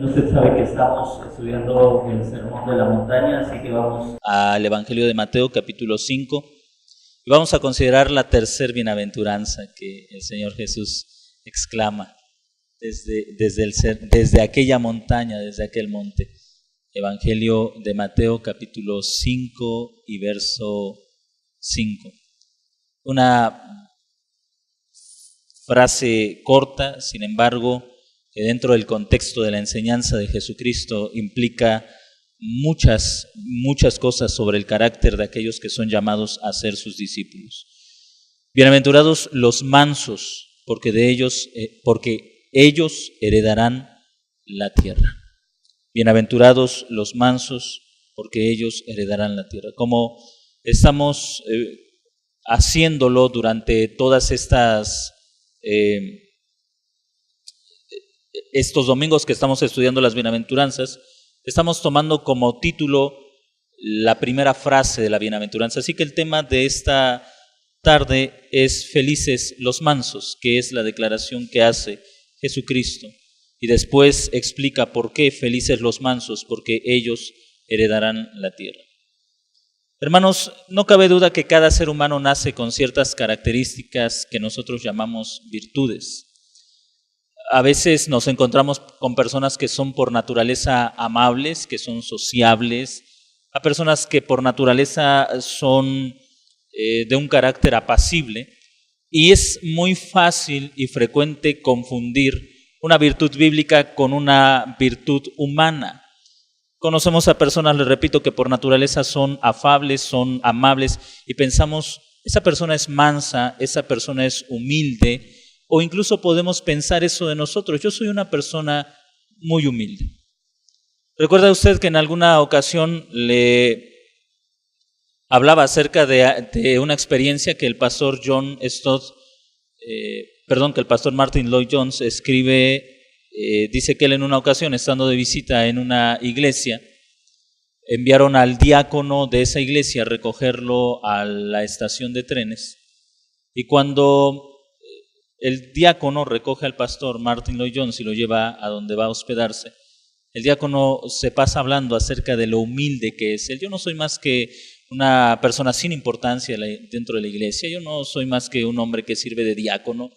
Bueno, usted sabe que estamos estudiando el Sermón de la Montaña, así que vamos al Evangelio de Mateo, capítulo 5, y vamos a considerar la tercera bienaventuranza que el Señor Jesús exclama desde aquella montaña, desde aquel monte. Evangelio de Mateo, capítulo 5 y verso 5. Una frase corta, sin embargo, que dentro del contexto de la enseñanza de Jesucristo implica muchas cosas sobre el carácter de aquellos que son llamados a ser sus discípulos. Bienaventurados los mansos, porque ellos heredarán la tierra. Bienaventurados los mansos, porque ellos heredarán la tierra. Como estamos haciéndolo durante todas estos domingos que estamos estudiando las bienaventuranzas, estamos tomando como título la primera frase de la bienaventuranza. Así que el tema de esta tarde es felices los mansos, que es la declaración que hace Jesucristo. Y después explica por qué felices los mansos, porque ellos heredarán la tierra. Hermanos, no cabe duda que cada ser humano nace con ciertas características que nosotros llamamos virtudes. A veces nos encontramos con personas que son por naturaleza amables, que son sociables, a personas que por naturaleza son de un carácter apacible, y es muy fácil y frecuente confundir una virtud bíblica con una virtud humana. Conocemos a personas, les repito, que por naturaleza son afables, son amables, y pensamos, esa persona es mansa, esa persona es humilde, o incluso podemos pensar eso de nosotros. Yo soy una persona muy humilde. ¿Recuerda usted que en alguna ocasión le hablaba acerca de una experiencia que el pastor que el pastor Martin Lloyd Jones escribe? Dice que él en una ocasión, estando de visita en una iglesia, enviaron al diácono de esa iglesia a recogerlo a la estación de trenes, y cuando el diácono recoge al pastor Martin Lloyd Jones y lo lleva a donde va a hospedarse, el diácono se pasa hablando acerca de lo humilde que es él. Yo no soy más que una persona sin importancia dentro de la iglesia, yo no soy más que un hombre que sirve de diácono.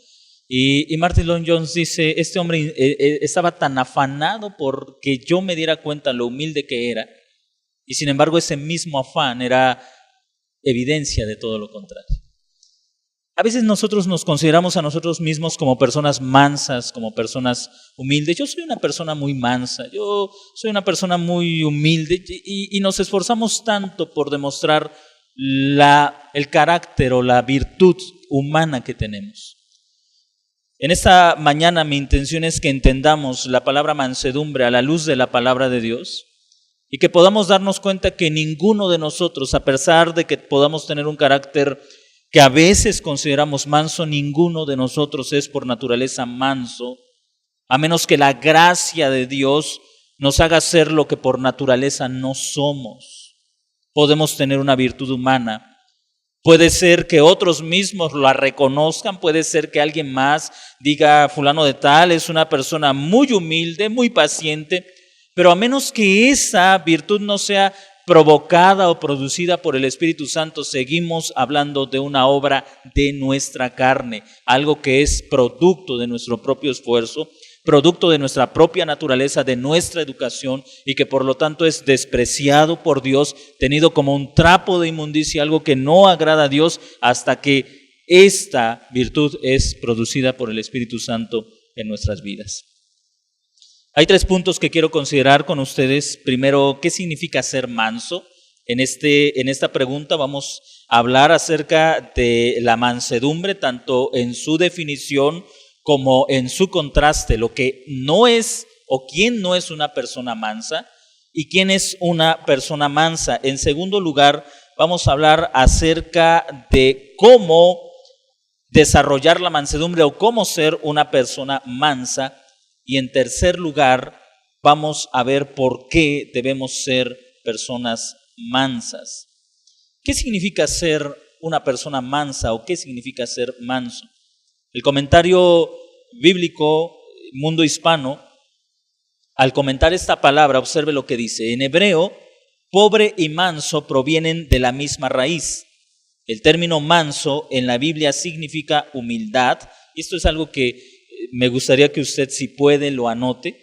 Y Martin Lloyd Jones dice, este hombre estaba tan afanado porque yo me diera cuenta lo humilde que era, y sin embargo ese mismo afán era evidencia de todo lo contrario. A veces nosotros nos consideramos a nosotros mismos como personas mansas, como personas humildes. Yo soy una persona muy mansa, yo soy una persona muy humilde, y nos esforzamos tanto por demostrar el carácter o la virtud humana que tenemos. En esta mañana mi intención es que entendamos la palabra mansedumbre a la luz de la palabra de Dios, y que podamos darnos cuenta que ninguno de nosotros, a pesar de que podamos tener un carácter que a veces consideramos manso, ninguno de nosotros es por naturaleza manso, a menos que la gracia de Dios nos haga ser lo que por naturaleza no somos. Podemos tener una virtud humana. Puede ser que otros mismos la reconozcan, puede ser que alguien más diga, fulano de tal es una persona muy humilde, muy paciente, pero a menos que esa virtud no sea provocada o producida por el Espíritu Santo, seguimos hablando de una obra de nuestra carne, algo que es producto de nuestro propio esfuerzo, producto de nuestra propia naturaleza, de nuestra educación, y que por lo tanto es despreciado por Dios, tenido como un trapo de inmundicia, algo que no agrada a Dios, hasta que esta virtud es producida por el Espíritu Santo en nuestras vidas. Hay 3 puntos que quiero considerar con ustedes. Primero, ¿qué significa ser manso? En esta pregunta vamos a hablar acerca de la mansedumbre, tanto en su definición como en su contraste, lo que no es o quién no es una persona mansa y quién es una persona mansa. En segundo lugar, vamos a hablar acerca de cómo desarrollar la mansedumbre o cómo ser una persona mansa. Y en tercer lugar, vamos a ver por qué debemos ser personas mansas. ¿Qué significa ser una persona mansa o qué significa ser manso? El comentario bíblico Mundo Hispano al comentar esta palabra, observe lo que dice. En hebreo, pobre y manso provienen de la misma raíz. El término manso en la Biblia significa humildad. Y esto es algo que me gustaría que usted, si puede, lo anote.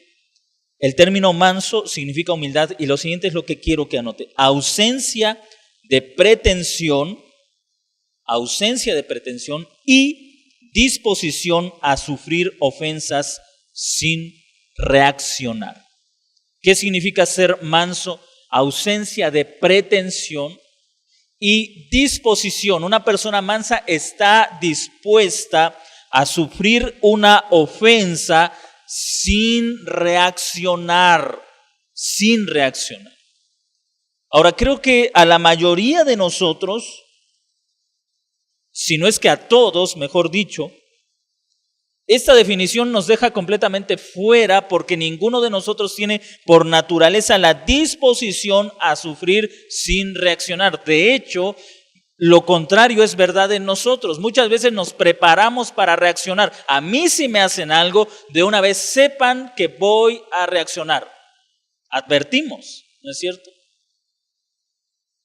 El término manso significa humildad y lo siguiente es lo que quiero que anote. Ausencia de pretensión y disposición a sufrir ofensas sin reaccionar. ¿Qué significa ser manso? Ausencia de pretensión y disposición. Una persona mansa está dispuesta a sufrir una ofensa sin reaccionar. Ahora, creo que a la mayoría de nosotros, si no es que a todos, mejor dicho, esta definición nos deja completamente fuera porque ninguno de nosotros tiene por naturaleza la disposición a sufrir sin reaccionar. De hecho, lo contrario es verdad en nosotros. Muchas veces nos preparamos para reaccionar. A mí si me hacen algo, de una vez sepan que voy a reaccionar. Advertimos, ¿no es cierto?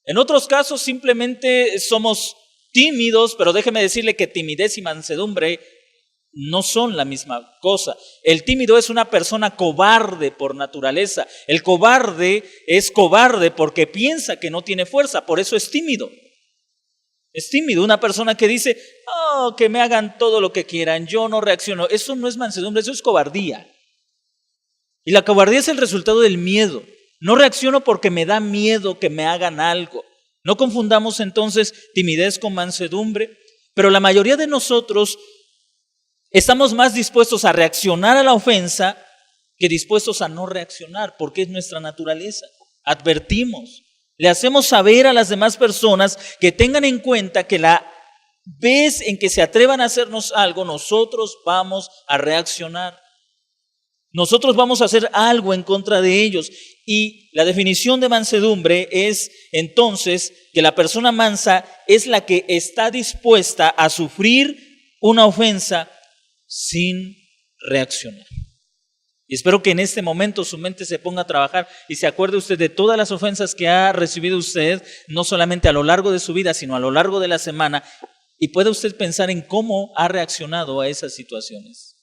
En otros casos simplemente somos tímidos, pero déjeme decirle que timidez y mansedumbre no son la misma cosa. El tímido es una persona cobarde por naturaleza. El cobarde es cobarde porque piensa que no tiene fuerza, por eso es tímido. Es tímido, una persona que dice, oh, que me hagan todo lo que quieran, yo no reacciono. Eso no es mansedumbre, eso es cobardía. Y la cobardía es el resultado del miedo. No reacciono porque me da miedo que me hagan algo. No confundamos entonces timidez con mansedumbre, pero la mayoría de nosotros estamos más dispuestos a reaccionar a la ofensa que dispuestos a no reaccionar, porque es nuestra naturaleza. Advertimos, le hacemos saber a las demás personas que tengan en cuenta que la vez en que se atrevan a hacernos algo, nosotros vamos a reaccionar. Nosotros vamos a hacer algo en contra de ellos. Y la definición de mansedumbre es entonces que la persona mansa es la que está dispuesta a sufrir una ofensa sin reaccionar. Y espero que en este momento su mente se ponga a trabajar y se acuerde usted de todas las ofensas que ha recibido usted, no solamente a lo largo de su vida, sino a lo largo de la semana, y pueda usted pensar en cómo ha reaccionado a esas situaciones.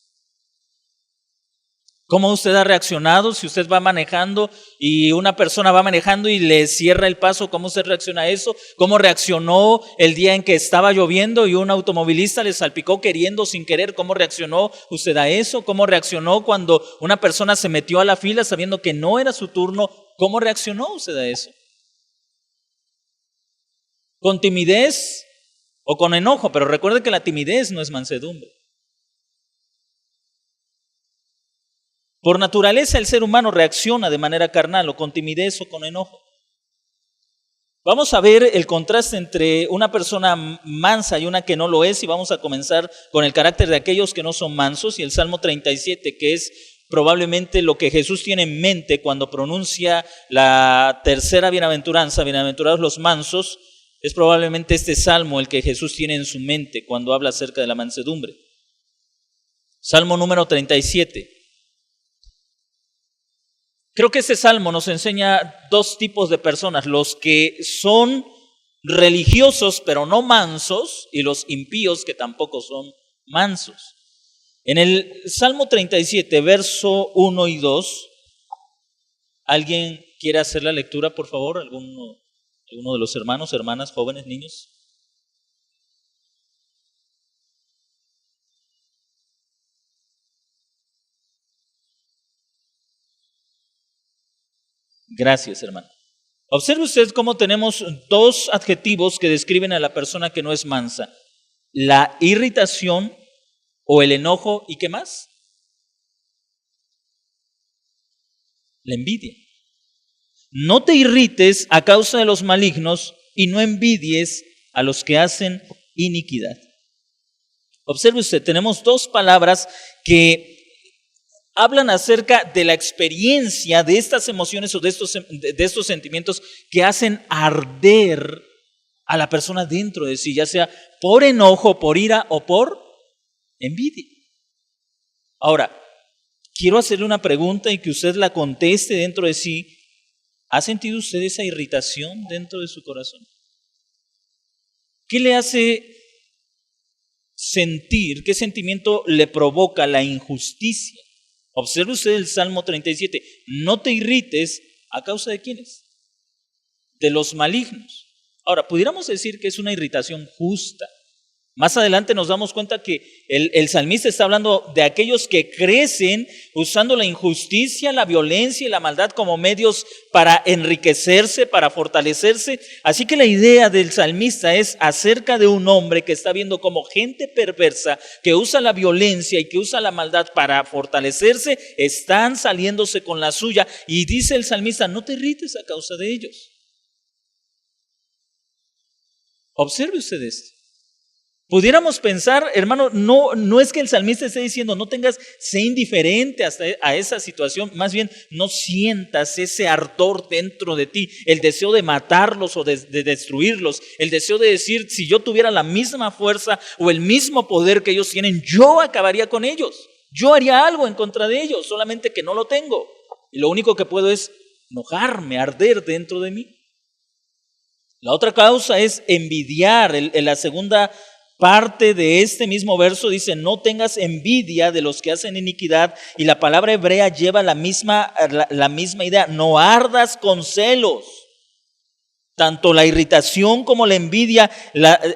¿Cómo usted ha reaccionado si usted va manejando y una persona va manejando y le cierra el paso? ¿Cómo usted reacciona a eso? ¿Cómo reaccionó el día en que estaba lloviendo y un automovilista le salpicó queriendo sin querer? ¿Cómo reaccionó usted a eso? ¿Cómo reaccionó cuando una persona se metió a la fila sabiendo que no era su turno? ¿Cómo reaccionó usted a eso? ¿Con timidez o con enojo? Pero recuerde que la timidez no es mansedumbre. Por naturaleza el ser humano reacciona de manera carnal o con timidez o con enojo. Vamos a ver el contraste entre una persona mansa y una que no lo es y vamos a comenzar con el carácter de aquellos que no son mansos y el Salmo 37, que es probablemente lo que Jesús tiene en mente cuando pronuncia la tercera bienaventuranza, bienaventurados los mansos, es probablemente este salmo el que Jesús tiene en su mente cuando habla acerca de la mansedumbre. Salmo número 37. Creo que este salmo nos enseña dos tipos de personas, los que son religiosos pero no mansos y los impíos que tampoco son mansos. En el Salmo 37, verso 1 y 2, ¿alguien quiere hacer la lectura, por favor? ¿Alguno de los hermanos, hermanas, jóvenes, niños? Gracias, hermano. Observe usted cómo tenemos dos adjetivos que describen a la persona que no es mansa. La irritación o el enojo, ¿y qué más? La envidia. No te irrites a causa de los malignos y no envidies a los que hacen iniquidad. Observe usted, tenemos dos palabras que hablan acerca de la experiencia de estas emociones o de estos sentimientos que hacen arder a la persona dentro de sí, ya sea por enojo, por ira o por envidia. Ahora, quiero hacerle una pregunta y que usted la conteste dentro de sí. ¿Ha sentido usted esa irritación dentro de su corazón? ¿Qué le hace sentir, qué sentimiento le provoca la injusticia? Observe usted el Salmo 37. No te irrites, ¿a causa de quiénes? De los malignos. Ahora, pudiéramos decir que es una irritación justa. Más adelante nos damos cuenta que el salmista está hablando de aquellos que crecen usando la injusticia, la violencia y la maldad como medios para enriquecerse, para fortalecerse. Así que la idea del salmista es acerca de un hombre que está viendo como gente perversa que usa la violencia y que usa la maldad para fortalecerse, están saliéndose con la suya. Y dice el salmista, no te irrites a causa de ellos. Observe usted esto. Pudiéramos pensar, hermano, no es que el salmista esté diciendo, sé indiferente a esa situación, más bien no sientas ese ardor dentro de ti, el deseo de matarlos o de destruirlos, el deseo de decir, si yo tuviera la misma fuerza o el mismo poder que ellos tienen, yo acabaría con ellos, yo haría algo en contra de ellos, solamente que no lo tengo. Y lo único que puedo es enojarme, arder dentro de mí. La otra causa es envidiar. En la segunda parte de este mismo verso dice, no tengas envidia de los que hacen iniquidad, y la palabra hebrea lleva la misma idea, no ardas con celos. Tanto la irritación como la envidia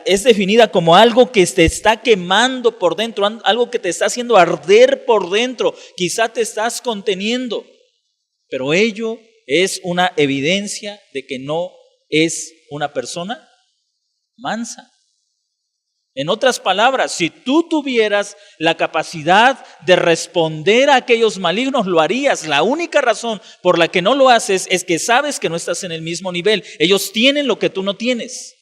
es definida como algo que te está quemando por dentro, algo que te está haciendo arder por dentro, quizá te estás conteniendo, pero ello es una evidencia de que no es una persona mansa. En otras palabras, si tú tuvieras la capacidad de responder a aquellos malignos, lo harías. La única razón por la que no lo haces es que sabes que no estás en el mismo nivel. Ellos tienen lo que tú no tienes.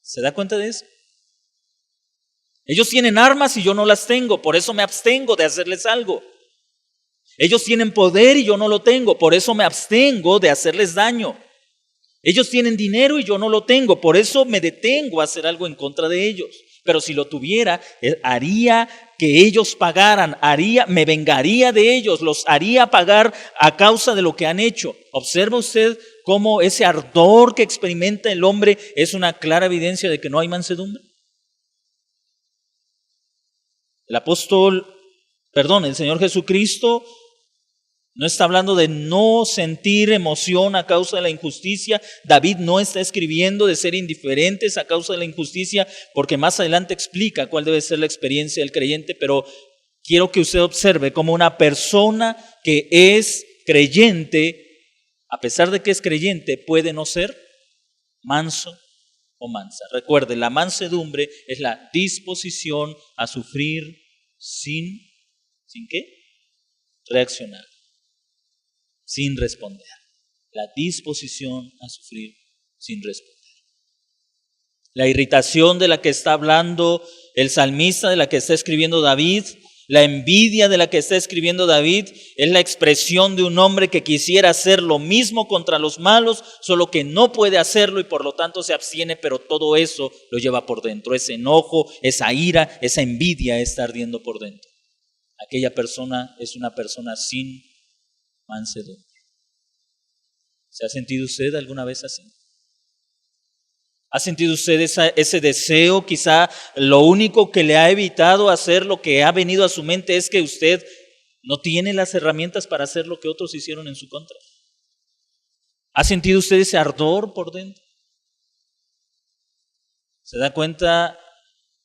¿Se da cuenta de eso? Ellos tienen armas y yo no las tengo, por eso me abstengo de hacerles algo. Ellos tienen poder y yo no lo tengo, por eso me abstengo de hacerles daño. Ellos tienen dinero y yo no lo tengo, por eso me detengo a hacer algo en contra de ellos. Pero si lo tuviera, haría que ellos pagaran, me vengaría de ellos, los haría pagar a causa de lo que han hecho. ¿Observa usted cómo ese ardor que experimenta el hombre es una clara evidencia de que no hay mansedumbre? El Señor Jesucristo no está hablando de no sentir emoción a causa de la injusticia. David no está escribiendo de ser indiferentes a causa de la injusticia, porque más adelante explica cuál debe ser la experiencia del creyente, pero quiero que usted observe cómo una persona que es creyente, a pesar de que es creyente, puede no ser manso o mansa. Recuerde, la mansedumbre es la disposición a sufrir ¿sin qué? Reaccionar. Sin responder. La disposición a sufrir sin responder. La irritación de la que está hablando el salmista, de la que está escribiendo David, la envidia de la que está escribiendo David, es la expresión de un hombre que quisiera hacer lo mismo contra los malos, solo que no puede hacerlo y por lo tanto se abstiene, pero todo eso lo lleva por dentro. Ese enojo, esa ira, esa envidia está ardiendo por dentro. Aquella persona es una persona sin mansedumbre. ¿Se ha sentido usted alguna vez así? ¿Ha sentido usted ese deseo? Quizá lo único que le ha evitado hacer lo que ha venido a su mente es que usted no tiene las herramientas para hacer lo que otros hicieron en su contra. ¿Ha sentido usted ese ardor por dentro? ¿Se da cuenta,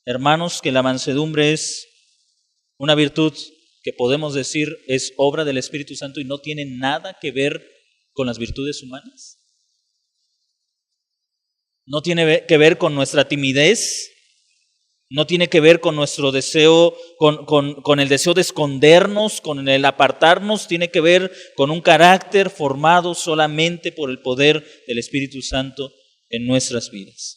hermanos, que la mansedumbre es una virtud que podemos decir es obra del Espíritu Santo y no tiene nada que ver con las virtudes humanas? No tiene que ver con nuestra timidez, no tiene que ver con nuestro deseo, con el deseo de escondernos, con el apartarnos, tiene que ver con un carácter formado solamente por el poder del Espíritu Santo en nuestras vidas.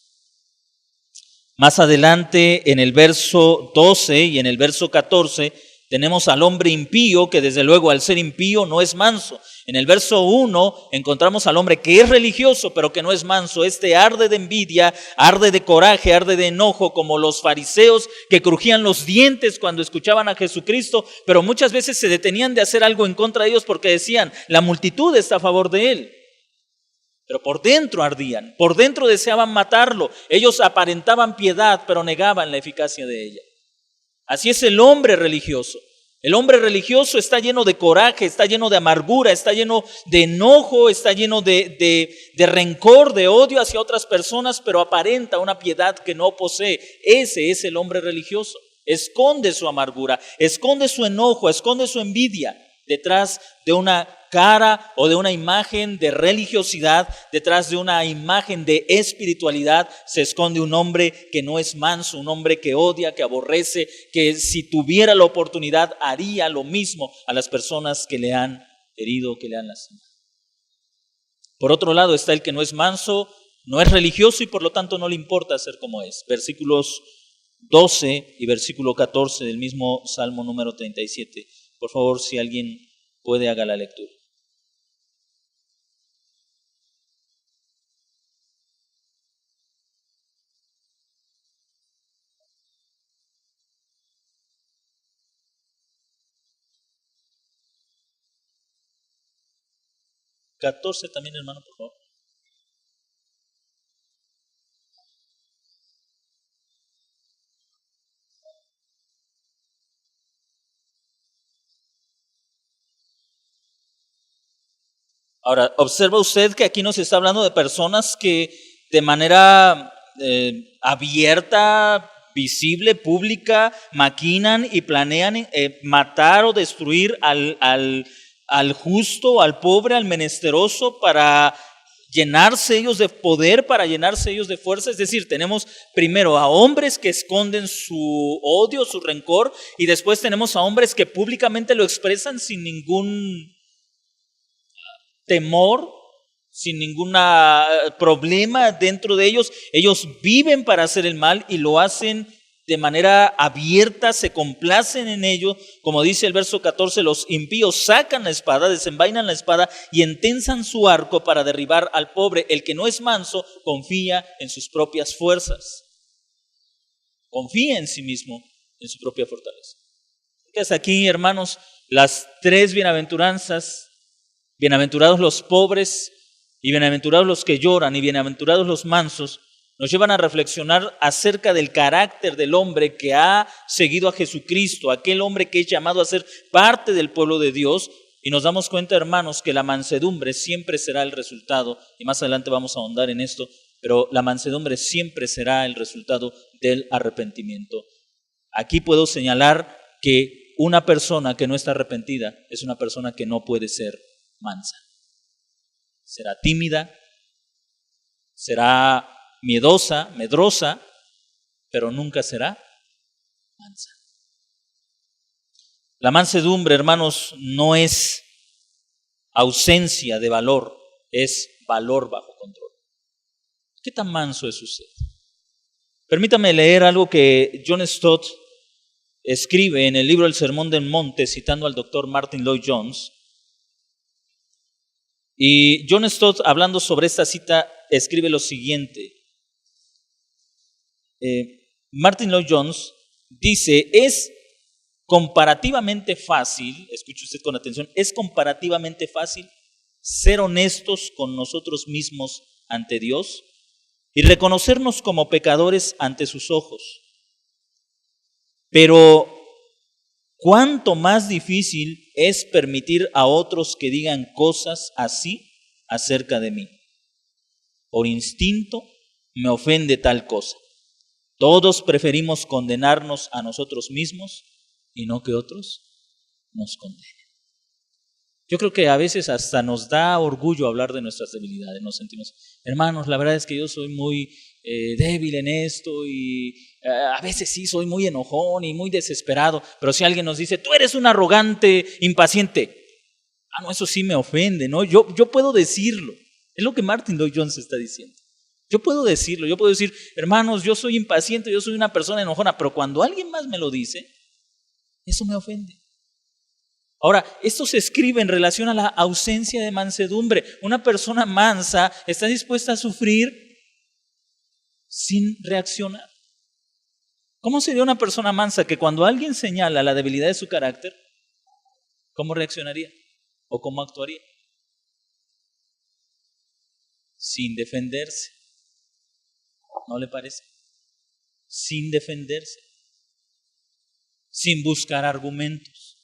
Más adelante, en el verso 12 y en el verso 14, tenemos al hombre impío que desde luego al ser impío no es manso. En el verso 1 encontramos al hombre que es religioso, pero que no es manso. Este arde de envidia, arde de coraje, arde de enojo, como los fariseos que crujían los dientes cuando escuchaban a Jesucristo, pero muchas veces se detenían de hacer algo en contra de ellos porque decían, la multitud está a favor de él. Pero por dentro ardían, por dentro deseaban matarlo. Ellos aparentaban piedad, pero negaban la eficacia de ella. Así es el hombre religioso. El hombre religioso está lleno de coraje, está lleno de amargura, está lleno de enojo, está lleno de rencor, de odio hacia otras personas, pero aparenta una piedad que no posee. Ese es el hombre religioso. Esconde su amargura, esconde su enojo, esconde su envidia detrás de una cara o de una imagen de religiosidad, detrás de una imagen de espiritualidad, se esconde un hombre que no es manso, un hombre que odia, que aborrece, que si tuviera la oportunidad haría lo mismo a las personas que le han herido, que le han lastimado. Por otro lado está el que no es manso, no es religioso y por lo tanto no le importa ser como es. Versículos 12 y versículo 14 del mismo Salmo número 37. Por favor, si alguien puede, haga la lectura. ¿14 también, hermano, por favor? Ahora, observa usted que aquí nos está hablando de personas que de manera abierta, visible, pública, maquinan y planean matar o destruir al justo, al pobre, al menesteroso, para llenarse ellos de poder, para llenarse ellos de fuerza. Es decir, tenemos primero a hombres que esconden su odio, su rencor, y después tenemos a hombres que públicamente lo expresan sin ningún temor, sin ningún problema dentro de ellos. Ellos viven para hacer el mal y lo hacen de manera abierta, se complacen en ello. Como dice el verso 14, los impíos sacan la espada, desenvainan la espada y entensan su arco para derribar al pobre. El que no es manso confía en sus propias fuerzas, confía en sí mismo, en su propia fortaleza. Hasta aquí, hermanos, las tres bienaventuranzas: bienaventurados los pobres, y bienaventurados los que lloran, y bienaventurados los mansos, nos llevan a reflexionar acerca del carácter del hombre que ha seguido a Jesucristo, aquel hombre que es llamado a ser parte del pueblo de Dios, y nos damos cuenta, hermanos, que la mansedumbre siempre será el resultado, y más adelante vamos a ahondar en esto, pero la mansedumbre siempre será el resultado del arrepentimiento. Aquí puedo señalar que una persona que no está arrepentida es una persona que no puede ser mansa. Será tímida, será miedosa, medrosa, pero nunca será mansa. La mansedumbre, hermanos, no es ausencia de valor, es valor bajo control. ¿Qué tan manso es usted? Permítame leer algo que John Stott escribe en el libro El Sermón del Monte, citando al doctor Martyn Lloyd-Jones. Y John Stott, hablando sobre esta cita, escribe lo siguiente. Martyn Lloyd-Jones dice: es comparativamente fácil, escuche usted con atención, es comparativamente fácil ser honestos con nosotros mismos ante Dios y reconocernos como pecadores ante sus ojos. Pero ¿cuánto más difícil es permitir a otros que digan cosas así acerca de mí? Por instinto me ofende tal cosa. Todos preferimos condenarnos a nosotros mismos y no que otros nos condenen. Yo creo que a veces hasta nos da orgullo hablar de nuestras debilidades. Nos sentimos, hermanos, la verdad es que yo soy muy débil en esto y a veces sí soy muy enojón y muy desesperado, pero si alguien nos dice, tú eres un arrogante, impaciente, no, eso sí me ofende, ¿no? Yo puedo decirlo. Es lo que Martyn Lloyd-Jones está diciendo. Yo puedo decirlo, yo puedo decir, hermanos, yo soy impaciente, yo soy una persona enojona, pero cuando alguien más me lo dice, eso me ofende. Ahora, esto se escribe en relación a la ausencia de mansedumbre. Una persona mansa está dispuesta a sufrir sin reaccionar. ¿Cómo sería una persona mansa que cuando alguien señala la debilidad de su carácter, cómo reaccionaría o cómo actuaría? Sin defenderse. ¿No le parece? Sin defenderse. Sin buscar argumentos.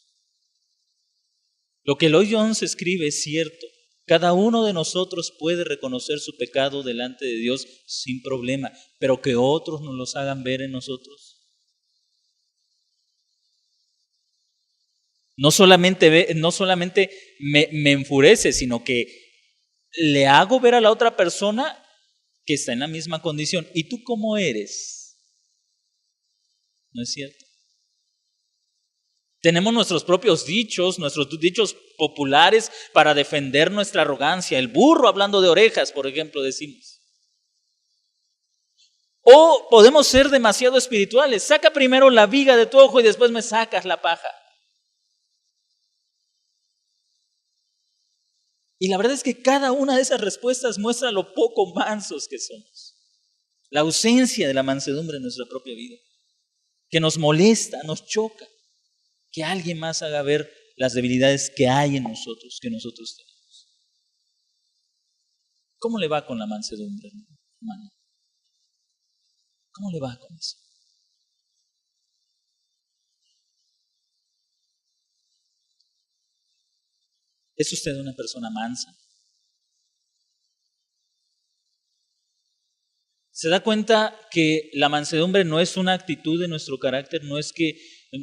Lo que Lloyd Jones escribe es cierto. Cada uno de nosotros puede reconocer su pecado delante de Dios sin problema, pero que otros nos los hagan ver en nosotros. No solamente me enfurece, sino que le hago ver a la otra persona que está en la misma condición. ¿Y tú cómo eres? ¿No es cierto? Tenemos nuestros propios dichos populares para defender nuestra arrogancia. El burro hablando de orejas, por ejemplo, decimos. O podemos ser demasiado espirituales. Saca primero la viga de tu ojo y después me sacas la paja. Y la verdad es que cada una de esas respuestas muestra lo poco mansos que somos. La ausencia de la mansedumbre en nuestra propia vida. Que nos molesta, nos choca. Que alguien más haga ver las debilidades que hay en nosotros, que nosotros tenemos. ¿Cómo le va con la mansedumbre, hermano? ¿Cómo le va con eso? ¿Es usted una persona mansa? ¿Se da cuenta que la mansedumbre no es una actitud de nuestro carácter? No es que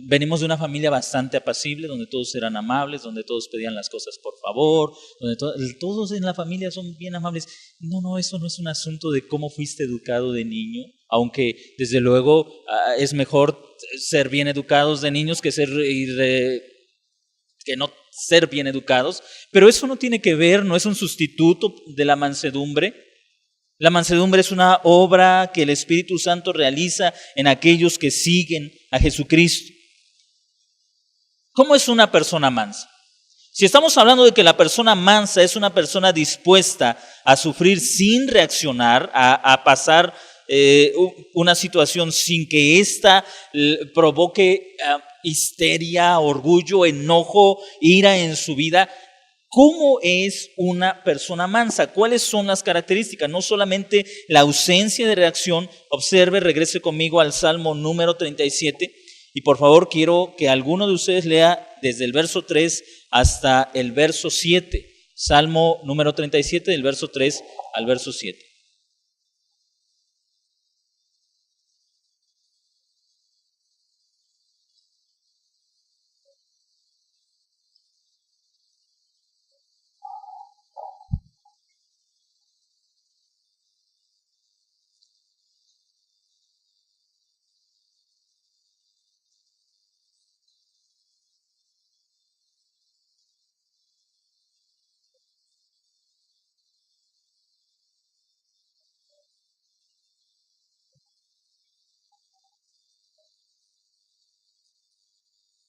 venimos de una familia bastante apacible, donde todos eran amables, donde todos pedían las cosas por favor, donde todos en la familia son bien amables. No, eso no es un asunto de cómo fuiste educado de niño, aunque desde luego es mejor ser bien educados de niños que no ser bien educados, pero eso no tiene que ver, no es un sustituto de la mansedumbre. La mansedumbre es una obra que el Espíritu Santo realiza en aquellos que siguen a Jesucristo. ¿Cómo es una persona mansa? Si estamos hablando de que la persona mansa es una persona dispuesta a sufrir sin reaccionar, a pasar una situación sin que ésta provoque histeria, orgullo, enojo, ira en su vida. ¿Cómo es una persona mansa? ¿Cuáles son las características? No solamente la ausencia de reacción. Observe, regrese conmigo al Salmo número 37 y por favor quiero que alguno de ustedes lea desde el verso 3 hasta el verso 7. Salmo número 37 del verso 3 al verso 7.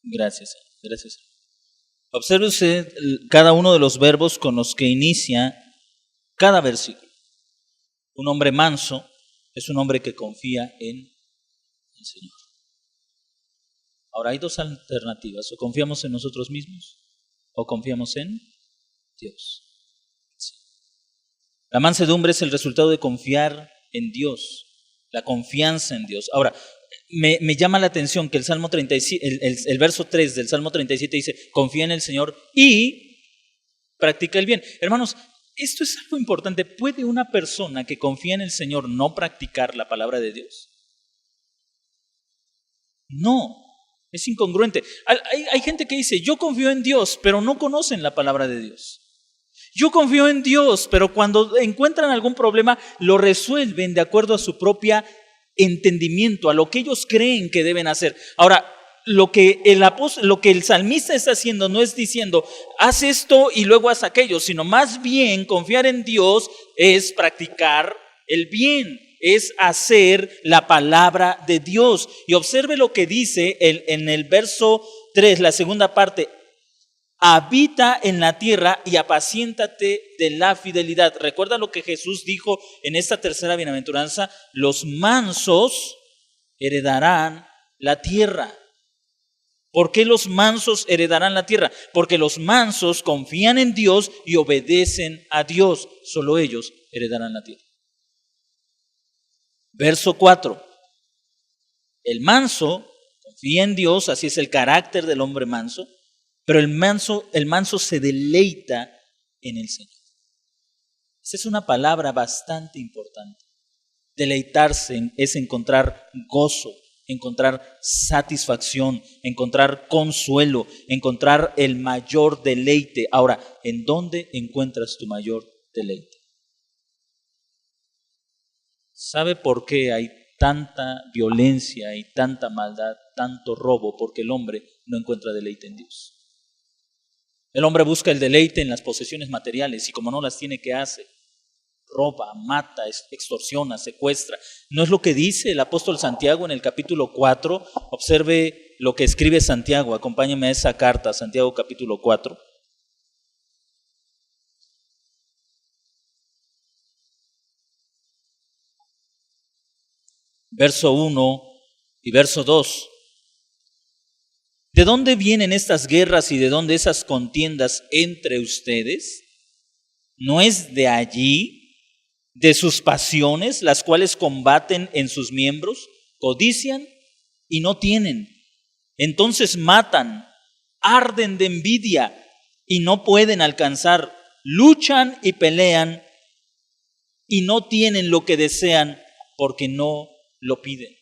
Gracias. Observe usted cada uno de los verbos con los que inicia cada versículo. Un hombre manso es un hombre que confía en el Señor. Ahora hay dos alternativas, o confiamos en nosotros mismos o confiamos en Dios. Sí. La mansedumbre es el resultado de confiar en Dios, la confianza en Dios. Ahora, me llama la atención que el Salmo 37, el verso 3 del Salmo 37 dice, confía en el Señor y practica el bien. Hermanos, esto es algo importante. ¿Puede una persona que confía en el Señor no practicar la palabra de Dios? No, es incongruente. Hay gente que dice, yo confío en Dios, pero no conocen la palabra de Dios. Yo confío en Dios, pero cuando encuentran algún problema, lo resuelven de acuerdo a su propia entendimiento, a lo que ellos creen que deben hacer. Ahora, lo que el salmista está haciendo no es diciendo, haz esto y luego haz aquello, sino más bien confiar en Dios es practicar el bien, es hacer la palabra de Dios. Y observe lo que dice en el verso 3, la segunda parte, habita en la tierra y apaciéntate de la fidelidad. Recuerda lo que Jesús dijo en esta tercera bienaventuranza: los mansos heredarán la tierra. ¿Por qué los mansos heredarán la tierra? Porque los mansos confían en Dios y obedecen a Dios. Solo ellos heredarán la tierra. Verso 4. El manso confía en Dios, así es el carácter del hombre manso, pero el manso se deleita en el Señor. Esa es una palabra bastante importante. Deleitarse es encontrar gozo, encontrar satisfacción, encontrar consuelo, encontrar el mayor deleite. Ahora, ¿en dónde encuentras tu mayor deleite? ¿Sabe por qué hay tanta violencia y tanta maldad, tanto robo? Porque el hombre no encuentra deleite en Dios. El hombre busca el deleite en las posesiones materiales y como no las tiene, ¿qué hace? Roba, mata, extorsiona, secuestra. ¿No es lo que dice el apóstol Santiago en el capítulo 4? Observe lo que escribe Santiago. Acompáñeme a esa carta, Santiago capítulo 4. Verso 1 y verso 2. ¿De dónde vienen estas guerras y de dónde esas contiendas entre ustedes? ¿No es de allí, de sus pasiones, las cuales combaten en sus miembros? Codician y no tienen. Entonces matan, arden de envidia y no pueden alcanzar. Luchan y pelean y no tienen lo que desean porque no lo piden.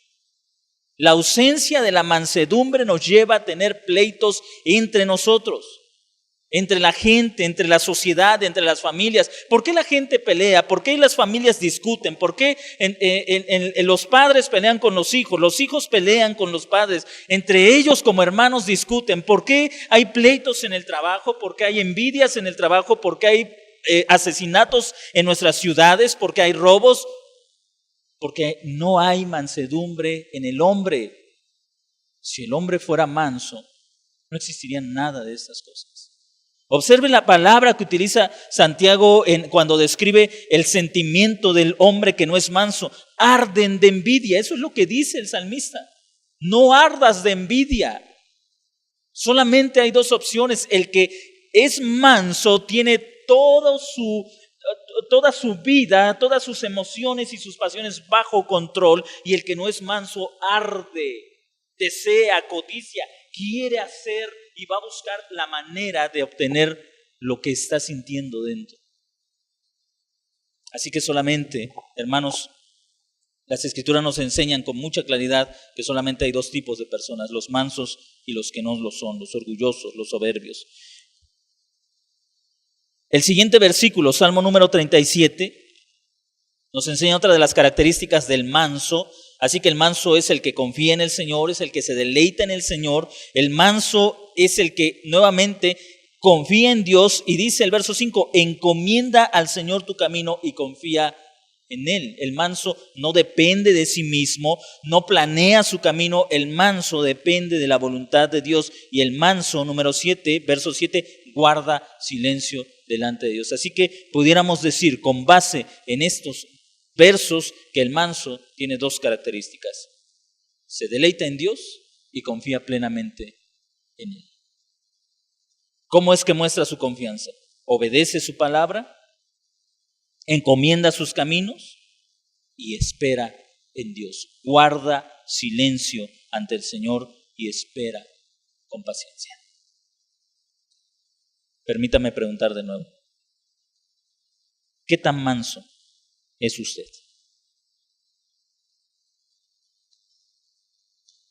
La ausencia de la mansedumbre nos lleva a tener pleitos entre nosotros, entre la gente, entre la sociedad, entre las familias. ¿Por qué la gente pelea? ¿Por qué las familias discuten? ¿Por qué los padres pelean con los hijos pelean con los padres? Entre ellos como hermanos discuten. ¿Por qué hay pleitos en el trabajo? ¿Por qué hay envidias en el trabajo? ¿Por qué hay asesinatos en nuestras ciudades? ¿Por qué hay robos? Porque no hay mansedumbre en el hombre. Si el hombre fuera manso, no existiría nada de estas cosas. Observe la palabra que utiliza Santiago cuando describe el sentimiento del hombre que no es manso. Arden de envidia. Eso es lo que dice el salmista. No ardas de envidia. Solamente hay dos opciones. El que es manso tiene toda su vida, todas sus emociones y sus pasiones bajo control, y el que no es manso arde, desea, codicia, quiere hacer y va a buscar la manera de obtener lo que está sintiendo dentro. Así que solamente, hermanos, las Escrituras nos enseñan con mucha claridad que solamente hay dos tipos de personas: los mansos y los que no lo son, los orgullosos, los soberbios. El siguiente versículo, Salmo número 37, nos enseña otra de las características del manso. Así que el manso es el que confía en el Señor, es el que se deleita en el Señor. El manso es el que nuevamente confía en Dios, y dice el verso 5, encomienda al Señor tu camino y confía en Él. El manso no depende de sí mismo, no planea su camino. El manso depende de la voluntad de Dios, y el manso, número 7, verso 7, guarda silencio delante de Dios. Así que pudiéramos decir con base en estos versos que el manso tiene dos características: se deleita en Dios y confía plenamente en Él. ¿Cómo es que muestra su confianza? Obedece su palabra, encomienda sus caminos y espera en Dios. Guarda silencio ante el Señor y espera con paciencia. Permítame preguntar de nuevo: ¿qué tan manso es usted?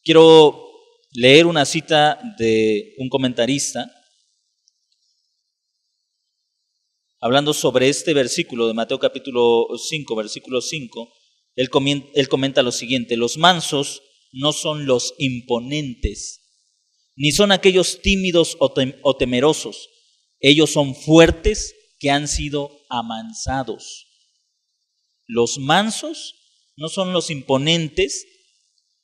Quiero leer una cita de un comentarista hablando sobre este versículo de Mateo capítulo 5, versículo 5. Él comenta lo siguiente: los mansos no son los imponentes, ni son aquellos tímidos o temerosos. Ellos son fuertes que han sido amansados. Los mansos no son los imponentes,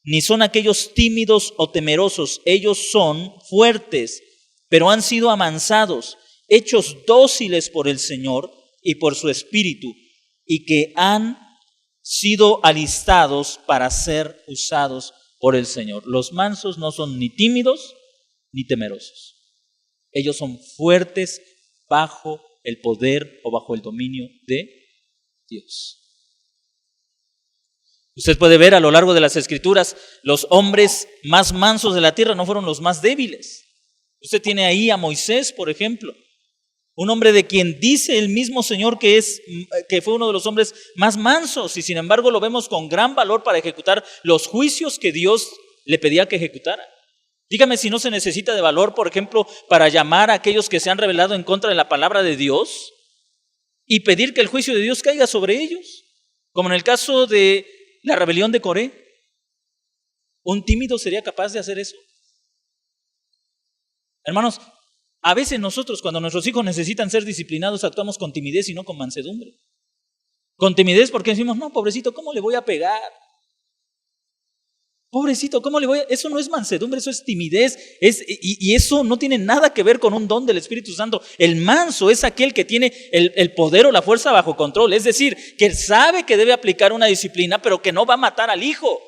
ni son aquellos tímidos o temerosos. Ellos son fuertes pero han sido amansados, hechos dóciles por el Señor y por su Espíritu, y que han sido alistados para ser usados por el Señor. Los mansos no son ni tímidos ni temerosos. Ellos son fuertes bajo el poder o bajo el dominio de Dios. Usted puede ver a lo largo de las Escrituras, los hombres más mansos de la tierra no fueron los más débiles. Usted tiene ahí a Moisés, por ejemplo, un hombre de quien dice el mismo Señor que fue uno de los hombres más mansos, y sin embargo lo vemos con gran valor para ejecutar los juicios que Dios le pedía que ejecutara. Dígame si no se necesita de valor, por ejemplo, para llamar a aquellos que se han rebelado en contra de la palabra de Dios y pedir que el juicio de Dios caiga sobre ellos, como en el caso de la rebelión de Coré. ¿Un tímido sería capaz de hacer eso? Hermanos, a veces nosotros, cuando nuestros hijos necesitan ser disciplinados, actuamos con timidez y no con mansedumbre. Con timidez porque decimos, no, pobrecito, ¿cómo le voy a pegar? Pobrecito, ¿cómo le voy a...? Eso no es mansedumbre, eso es timidez. Y eso no tiene nada que ver con un don del Espíritu Santo. El manso es aquel que tiene el poder o la fuerza bajo control. Es decir, que sabe que debe aplicar una disciplina, pero que no va a matar al hijo,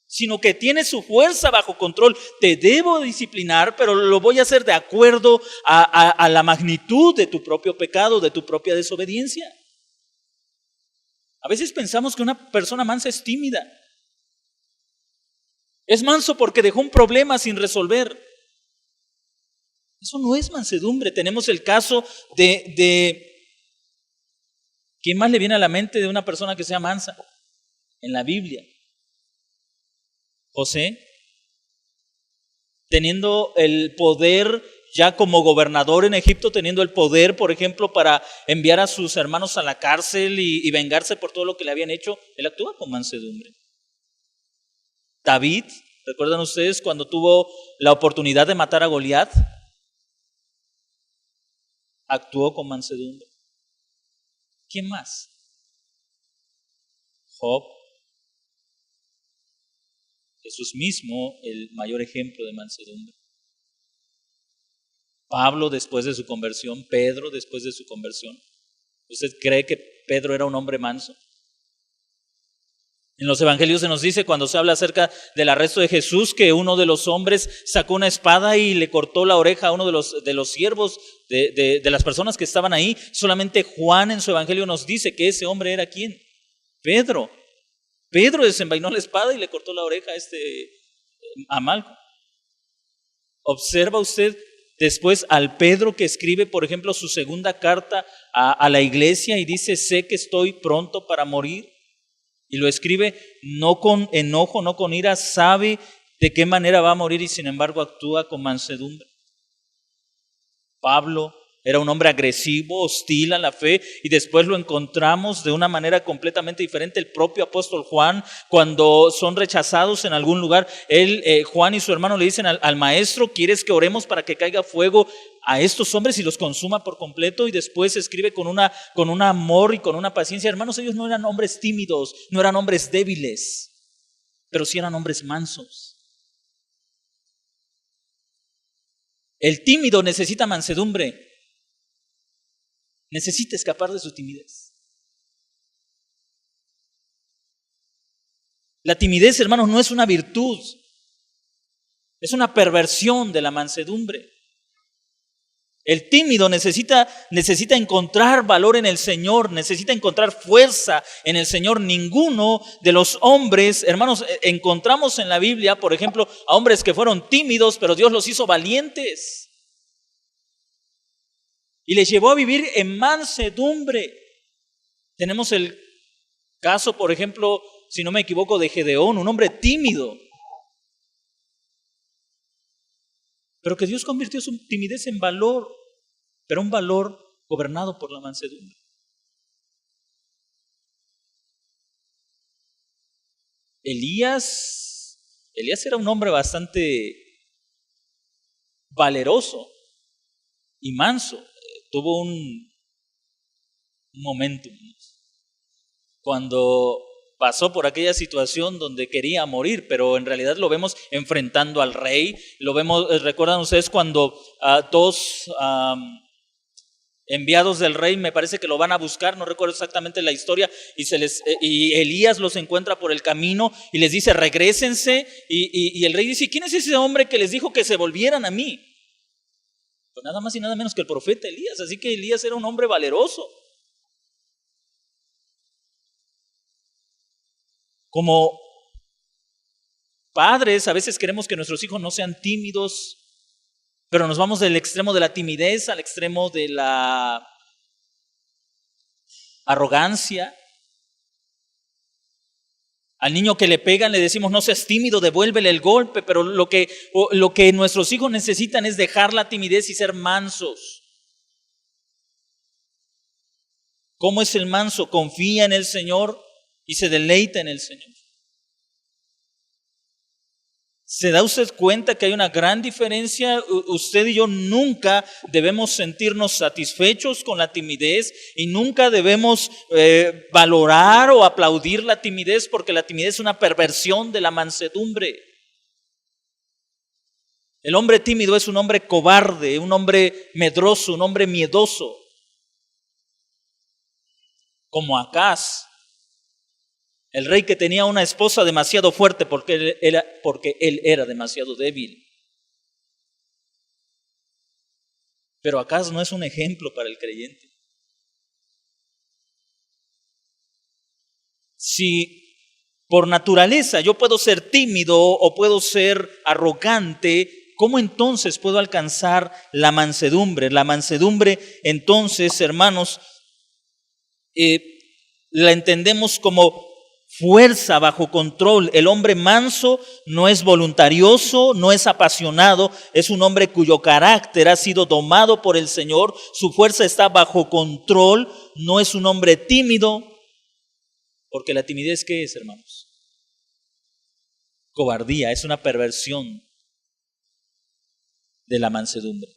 sino que tiene su fuerza bajo control. Te debo disciplinar, pero lo voy a hacer de acuerdo a la magnitud de tu propio pecado, de tu propia desobediencia. A veces pensamos que una persona mansa es tímida. Es manso porque dejó un problema sin resolver. Eso no es mansedumbre. Tenemos el caso de ¿quién más le viene a la mente de una persona que sea mansa? En la Biblia. José, teniendo el poder ya como gobernador en Egipto, teniendo el poder, por ejemplo, para enviar a sus hermanos a la cárcel y vengarse por todo lo que le habían hecho, él actúa con mansedumbre. David, ¿recuerdan ustedes cuando tuvo la oportunidad de matar a Goliat? Actuó con mansedumbre. ¿Quién más? Job. Jesús mismo, el mayor ejemplo de mansedumbre. Pablo después de su conversión, Pedro después de su conversión. ¿Usted cree que Pedro era un hombre manso? En los evangelios se nos dice, cuando se habla acerca del arresto de Jesús, que uno de los hombres sacó una espada y le cortó la oreja a uno de los siervos de las personas que estaban ahí. Solamente Juan en su evangelio nos dice que ese hombre era ¿quién? Pedro. Pedro desenvainó la espada y le cortó la oreja a Malco. Observa usted después al Pedro que escribe, por ejemplo, su segunda carta a la iglesia y dice, sé que estoy pronto para morir. Y lo escribe no con enojo, no con ira, sabe de qué manera va a morir y sin embargo actúa con mansedumbre. Pablo era un hombre agresivo, hostil a la fe, y después lo encontramos de una manera completamente diferente. El propio apóstol Juan, cuando son rechazados en algún lugar, Juan y su hermano le dicen al maestro, ¿quieres que oremos para que caiga fuego a estos hombres y los consuma por completo? Y después escribe con un amor y con una paciencia. Hermanos, ellos no eran hombres tímidos, no eran hombres débiles, pero sí eran hombres mansos. El tímido necesita mansedumbre. Necesita escapar de su timidez. La timidez, hermanos, no es una virtud, es una perversión de la mansedumbre. El tímido necesita encontrar valor en el Señor, necesita encontrar fuerza en el Señor. Ninguno de los hombres, hermanos, encontramos en la Biblia, por ejemplo, a hombres que fueron tímidos, pero Dios los hizo valientes. Y les llevó a vivir en mansedumbre. Tenemos el caso, por ejemplo, si no me equivoco, de Gedeón, un hombre tímido. Pero que Dios convirtió su timidez en valor, pero un valor gobernado por la mansedumbre. Elías era un hombre bastante valeroso y manso. Tuvo un momento cuando pasó por aquella situación donde quería morir, pero en realidad lo vemos enfrentando al rey. Lo vemos, ¿recuerdan ustedes cuando dos enviados del rey, me parece que lo van a buscar, no recuerdo exactamente la historia, y Elías los encuentra por el camino y les dice, regrésense, y el rey dice, ¿quién es ese hombre que les dijo que se volvieran a mí? Pues nada más y nada menos que el profeta Elías, así que Elías era un hombre valeroso. Como padres, a veces queremos que nuestros hijos no sean tímidos, pero nos vamos del extremo de la timidez al extremo de la arrogancia. Al niño que le pegan le decimos, no seas tímido, devuélvele el golpe, pero lo que nuestros hijos necesitan es dejar la timidez y ser mansos. ¿Cómo es el manso? Confía en el Señor y se deleita en el Señor. ¿Se da usted cuenta que hay una gran diferencia? Usted y yo nunca debemos sentirnos satisfechos con la timidez y nunca debemos valorar o aplaudir la timidez, porque la timidez es una perversión de la mansedumbre. El hombre tímido es un hombre cobarde, un hombre medroso, un hombre miedoso, como Acaz. El rey que tenía una esposa demasiado fuerte porque él era demasiado débil. Pero Acaz no es un ejemplo para el creyente. Si por naturaleza yo puedo ser tímido o puedo ser arrogante, ¿cómo entonces puedo alcanzar la mansedumbre? La mansedumbre, entonces, hermanos, la entendemos como fuerza bajo control. El hombre manso no es voluntarioso, no es apasionado, es un hombre cuyo carácter ha sido domado por el Señor, su fuerza está bajo control, no es un hombre tímido, porque la timidez, ¿qué es, hermanos? Cobardía, es una perversión de la mansedumbre.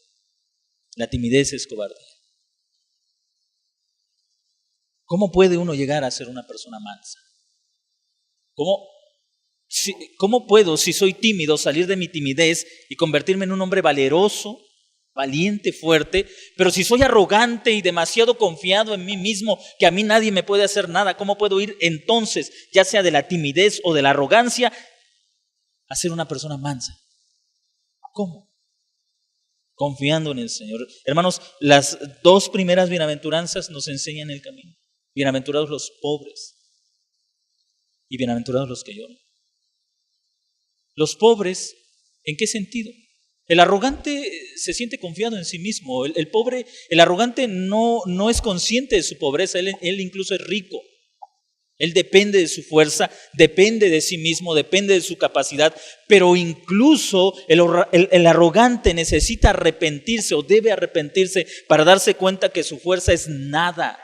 La timidez es cobardía. ¿Cómo puede uno llegar a ser una persona mansa? ¿Cómo puedo, si soy tímido, salir de mi timidez y convertirme en un hombre valeroso, valiente, fuerte? Pero si soy arrogante y demasiado confiado en mí mismo, que a mí nadie me puede hacer nada, ¿cómo puedo ir entonces, ya sea de la timidez o de la arrogancia, a ser una persona mansa? ¿Cómo? Confiando en el Señor. Hermanos, las dos primeras bienaventuranzas nos enseñan el camino. Bienaventurados los pobres y bienaventurados los que lloran. Los pobres, ¿en qué sentido? El arrogante se siente confiado en sí mismo. El pobre, el arrogante no es consciente de su pobreza. Él incluso es rico. Él depende de su fuerza, depende de sí mismo, depende de su capacidad. Pero incluso el arrogante necesita arrepentirse o debe arrepentirse para darse cuenta que su fuerza es nada.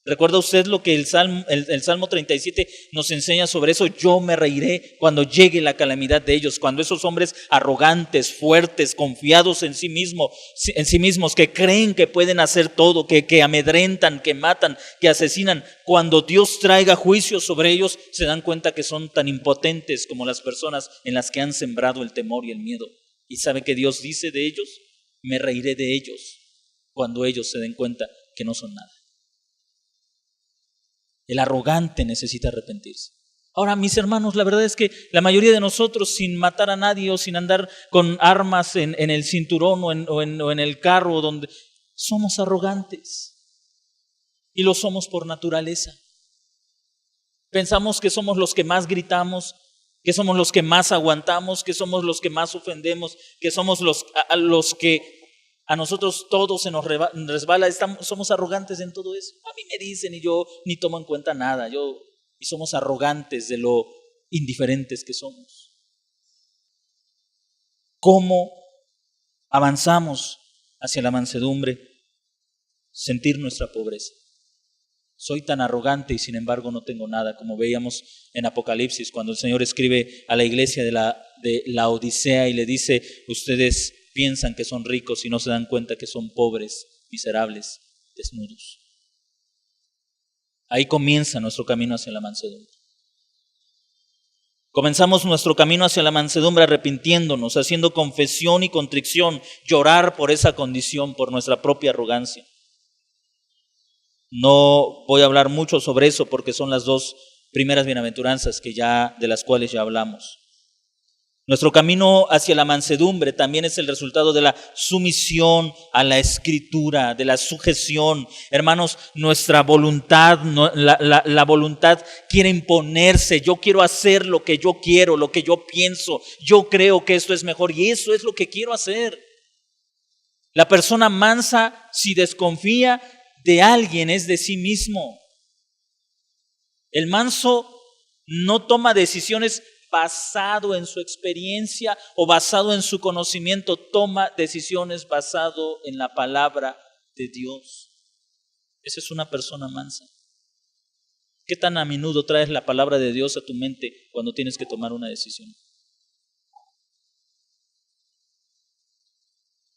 ¿Recuerda usted lo que el Salmo 37 nos enseña sobre eso? Yo me reiré cuando llegue la calamidad de ellos, cuando esos hombres arrogantes, fuertes, confiados en sí mismos, que creen que pueden hacer todo, que amedrentan, que matan, que asesinan, cuando Dios traiga juicio sobre ellos, se dan cuenta que son tan impotentes como las personas en las que han sembrado el temor y el miedo. ¿Y sabe qué Dios dice de ellos? Me reiré de ellos cuando ellos se den cuenta que no son nada. El arrogante necesita arrepentirse. Ahora, mis hermanos, la verdad es que la mayoría de nosotros, sin matar a nadie o sin andar con armas en el cinturón o en el carro, donde somos arrogantes. Y lo somos por naturaleza. Pensamos que somos los que más gritamos, que somos los que más aguantamos, que somos los que más ofendemos, que somos los que a nosotros todo se nos resbala, somos arrogantes en todo eso. A mí me dicen y yo ni tomo en cuenta nada, y somos arrogantes de lo indiferentes que somos. ¿Cómo avanzamos hacia la mansedumbre? Sentir nuestra pobreza. Soy tan arrogante y sin embargo no tengo nada, como veíamos en Apocalipsis, cuando el Señor escribe a la iglesia de la Odisea y le dice, ustedes piensan que son ricos y no se dan cuenta que son pobres, miserables, desnudos. Ahí comienza nuestro camino hacia la mansedumbre. Comenzamos nuestro camino hacia la mansedumbre arrepintiéndonos, haciendo confesión y contrición, llorar por esa condición, por nuestra propia arrogancia. No voy a hablar mucho sobre eso porque son las dos primeras bienaventuranzas de las cuales ya hablamos. Nuestro camino hacia la mansedumbre también es el resultado de la sumisión a la Escritura, de la sujeción. Hermanos, nuestra voluntad, la voluntad quiere imponerse. Yo quiero hacer lo que yo quiero, lo que yo pienso. Yo creo que esto es mejor y eso es lo que quiero hacer. La persona mansa, si desconfía de alguien, es de sí mismo. El manso no toma decisiones basado en su experiencia o basado en su conocimiento, toma decisiones basado en la palabra de Dios. Esa es una persona mansa. ¿Qué tan a menudo traes la palabra de Dios a tu mente cuando tienes que tomar una decisión?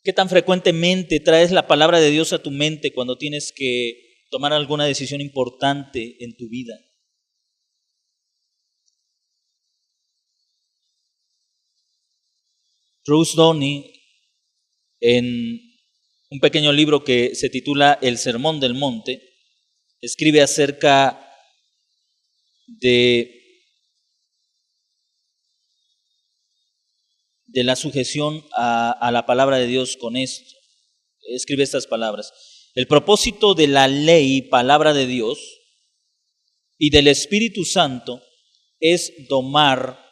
¿Qué tan frecuentemente traes la palabra de Dios a tu mente cuando tienes que tomar alguna decisión importante en tu vida? Bruce Downey, en un pequeño libro que se titula El Sermón del Monte, escribe acerca de la sujeción a la palabra de Dios con esto. Escribe estas palabras: el propósito de la ley, palabra de Dios, y del Espíritu Santo es domar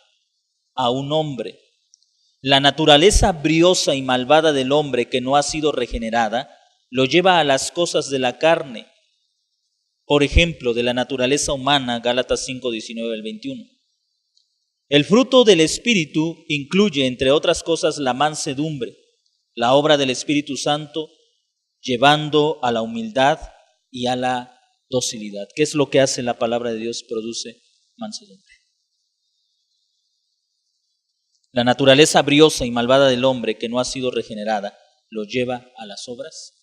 a un hombre. La naturaleza briosa y malvada del hombre que no ha sido regenerada lo lleva a las cosas de la carne. Por ejemplo, de la naturaleza humana, Gálatas 5, 19 al 21. El fruto del Espíritu incluye, entre otras cosas, la mansedumbre, la obra del Espíritu Santo, llevando a la humildad y a la docilidad. ¿Qué es lo que hace la palabra de Dios? Produce mansedumbre. La naturaleza briosa y malvada del hombre que no ha sido regenerada lo lleva a las obras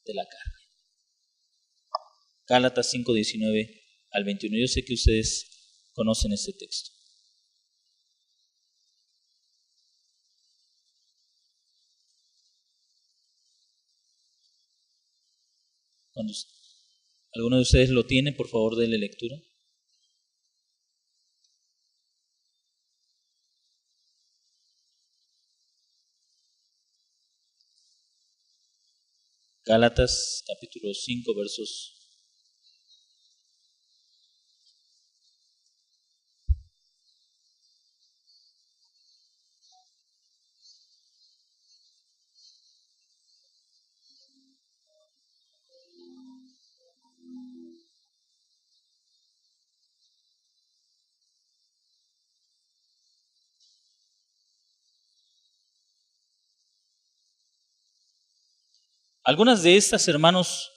de la carne. Gálatas 5, 19 al 21. Yo sé que ustedes conocen este texto. Cuando alguno de ustedes lo tiene, por favor, denle lectura. Gálatas capítulo 5 versos. Algunas de estas, hermanos,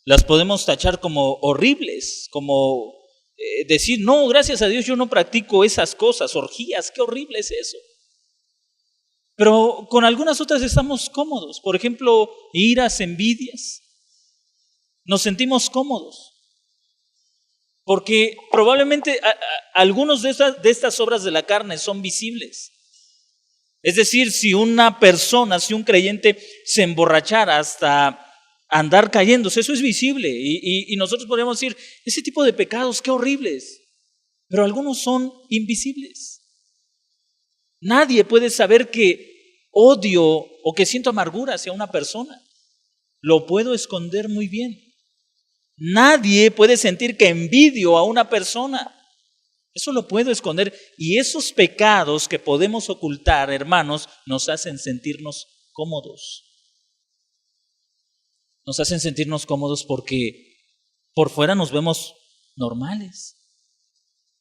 las podemos tachar como horribles, como decir, no, gracias a Dios yo no practico esas cosas, orgías, qué horrible es eso. Pero con algunas otras estamos cómodos. Por ejemplo, iras, envidias. Nos sentimos cómodos. Porque probablemente algunos de estas obras de la carne son visibles. Es decir, si una persona, si un creyente se emborrachara hasta andar cayéndose, eso es visible. Y nosotros podríamos decir, ese tipo de pecados, qué horribles. Pero algunos son invisibles. Nadie puede saber que odio o que siento amargura hacia una persona. Lo puedo esconder muy bien. Nadie puede sentir que envidio a una persona. Eso lo puedo esconder. Y esos pecados que podemos ocultar, hermanos, nos hacen sentirnos cómodos. Nos hacen sentirnos cómodos porque por fuera nos vemos normales.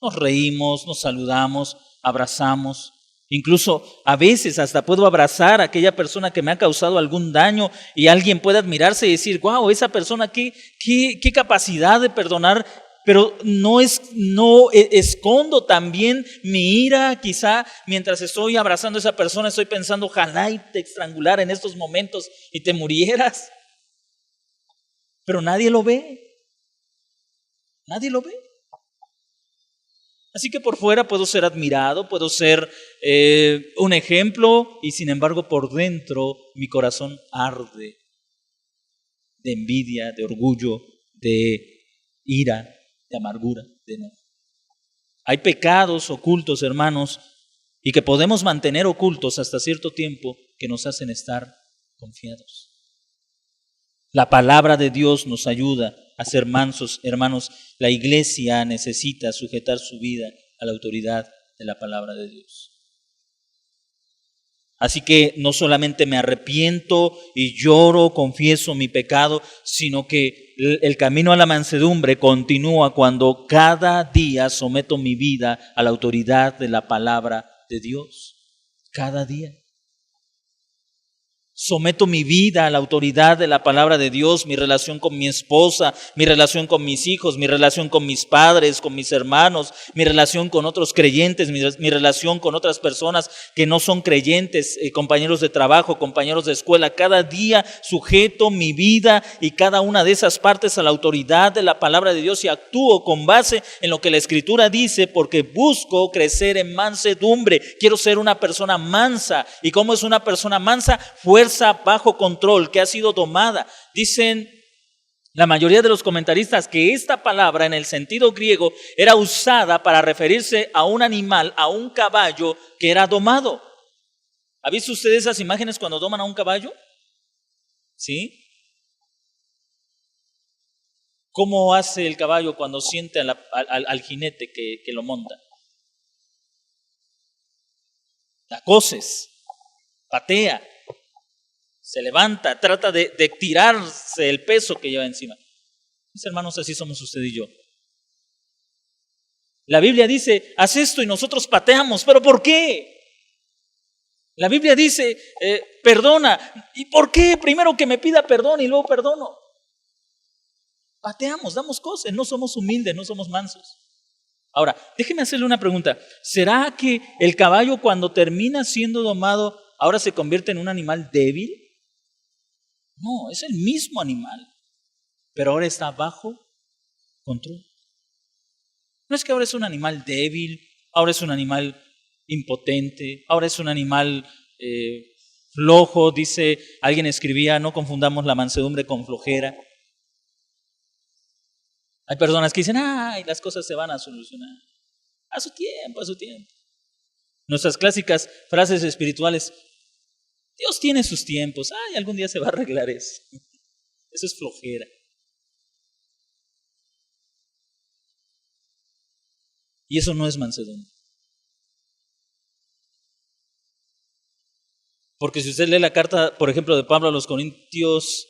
Nos reímos, nos saludamos, abrazamos. Incluso a veces hasta puedo abrazar a aquella persona que me ha causado algún daño y alguien puede admirarse y decir, wow, esa persona, qué capacidad de perdonar. Pero no escondo también mi ira. Quizá mientras estoy abrazando a esa persona estoy pensando, ojalá y te estrangulara en estos momentos y te murieras. Pero nadie lo ve. Nadie lo ve. Así que por fuera puedo ser admirado, puedo ser un ejemplo, y sin embargo por dentro mi corazón arde de envidia, de orgullo, de ira, de amargura, de enojo. Hay pecados ocultos, hermanos, y que podemos mantener ocultos hasta cierto tiempo, que nos hacen estar confiados. La palabra de Dios nos ayuda a ser mansos, hermanos. La iglesia necesita sujetar su vida a la autoridad de la palabra de Dios. Así que no solamente me arrepiento y lloro, confieso mi pecado, sino que el camino a la mansedumbre continúa cuando cada día someto mi vida a la autoridad de la palabra de Dios. Cada día. Someto mi vida a la autoridad de la palabra de Dios, mi relación con mi esposa, mi relación con mis hijos, mi relación con mis padres, con mis hermanos, mi relación con otros creyentes, mi relación con otras personas que no son creyentes, compañeros de trabajo, compañeros de escuela. Cada día sujeto mi vida y cada una de esas partes a la autoridad de la palabra de Dios y actúo con base en lo que la Escritura dice, porque busco crecer en mansedumbre. Quiero ser una persona mansa. ¿Y cómo es una persona mansa? Fuerza bajo control, que ha sido domada. Dicen la mayoría de los comentaristas que esta palabra en el sentido griego era usada para referirse a un animal, a un caballo que era domado. ¿Ha visto usted esas imágenes cuando doman a un caballo? ¿Sí? ¿Cómo hace el caballo cuando siente al jinete que lo monta? La coces, patea, se levanta, trata de tirarse el peso que lleva encima. Mis hermanos, así somos usted y yo. La Biblia dice, haz esto y nosotros pateamos. ¿Pero por qué? La Biblia dice, perdona. ¿Y por qué? Primero que me pida perdón y luego perdono. Pateamos, damos cosas, no somos humildes, no somos mansos. Ahora, déjeme hacerle una pregunta. ¿Será que el caballo cuando termina siendo domado ahora se convierte en un animal débil? No, es el mismo animal, pero ahora está bajo control. No es que ahora es un animal débil, ahora es un animal impotente, ahora es un animal flojo. Dice, alguien escribía, no confundamos la mansedumbre con flojera. Hay personas que dicen, ay, las cosas se van a solucionar. A su tiempo, a su tiempo. Nuestras clásicas frases espirituales, Dios tiene sus tiempos, ay, algún día se va a arreglar eso. Eso es flojera. Y eso no es mansedumbre. Porque si usted lee la carta, por ejemplo, de Pablo a los Corintios,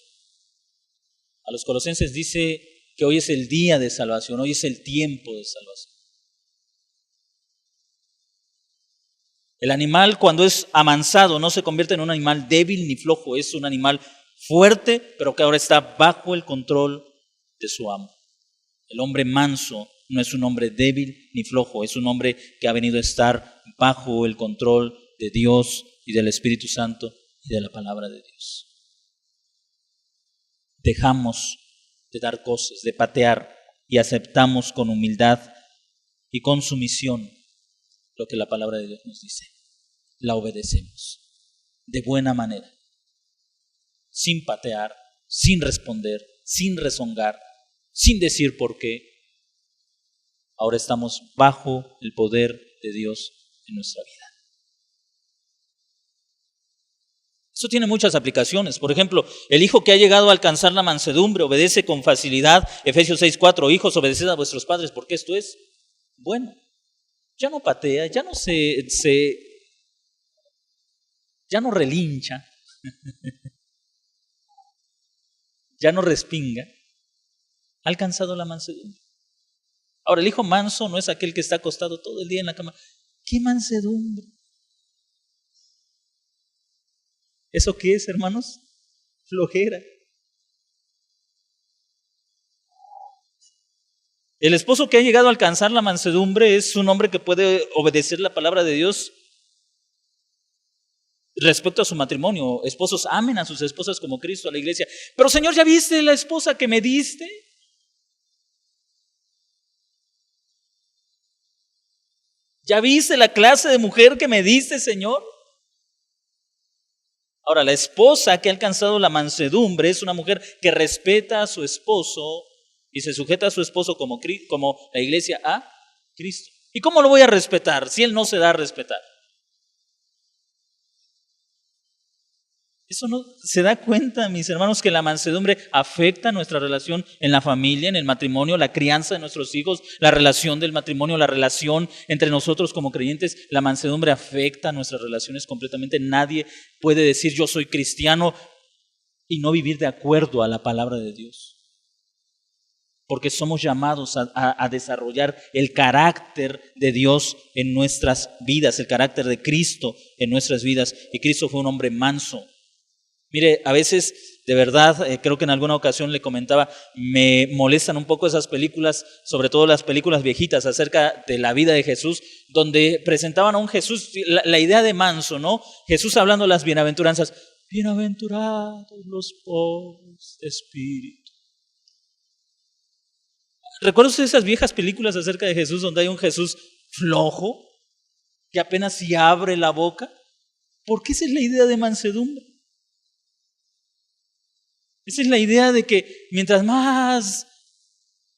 a los Colosenses, dice que hoy es el día de salvación, hoy es el tiempo de salvación. El animal cuando es amansado no se convierte en un animal débil ni flojo, es un animal fuerte, pero que ahora está bajo el control de su amo. El hombre manso no es un hombre débil ni flojo, es un hombre que ha venido a estar bajo el control de Dios y del Espíritu Santo y de la palabra de Dios. Dejamos de dar cosas, de patear, y aceptamos con humildad y con sumisión lo que la palabra de Dios nos dice. La obedecemos de buena manera, sin patear, sin responder, sin rezongar, sin decir por qué. Ahora estamos bajo el poder de Dios en nuestra vida. Eso tiene muchas aplicaciones. Por ejemplo, el hijo que ha llegado a alcanzar la mansedumbre obedece con facilidad. Efesios 6:4, hijos, obedeced a vuestros padres porque esto es bueno. Ya no patea, ya no relincha, ya no respinga. Ha alcanzado la mansedumbre. Ahora, el hijo manso no es aquel que está acostado todo el día en la cama. ¡Qué mansedumbre! ¿Eso qué es, hermanos? Flojera. El esposo que ha llegado a alcanzar la mansedumbre es un hombre que puede obedecer la palabra de Dios respecto a su matrimonio. Esposos, amen a sus esposas como Cristo a la iglesia. Pero Señor, ¿ya viste la esposa que me diste? ¿Ya viste la clase de mujer que me diste, Señor? Ahora, la esposa que ha alcanzado la mansedumbre es una mujer que respeta a su esposo y se sujeta a su esposo como la iglesia a Cristo. ¿Y cómo lo voy a respetar si él no se da a respetar? Eso no se da cuenta, mis hermanos, que la mansedumbre afecta nuestra relación en la familia, en el matrimonio, la crianza de nuestros hijos, la relación del matrimonio, la relación entre nosotros como creyentes. La mansedumbre afecta nuestras relaciones completamente. Nadie puede decir yo soy cristiano y no vivir de acuerdo a la palabra de Dios. Porque somos llamados a desarrollar el carácter de Dios en nuestras vidas, el carácter de Cristo en nuestras vidas. Y Cristo fue un hombre manso. Mire, a veces, de verdad, creo que en alguna ocasión le comentaba, me molestan un poco esas películas, sobre todo las películas viejitas acerca de la vida de Jesús, donde presentaban a un Jesús, la idea de manso, ¿no? Jesús hablando de las bienaventuranzas, bienaventurados los pobres de espíritu. ¿Recuerda usted esas viejas películas acerca de Jesús donde hay un Jesús flojo, que apenas si abre la boca? Porque esa es la idea de mansedumbre. Esa es la idea de que mientras más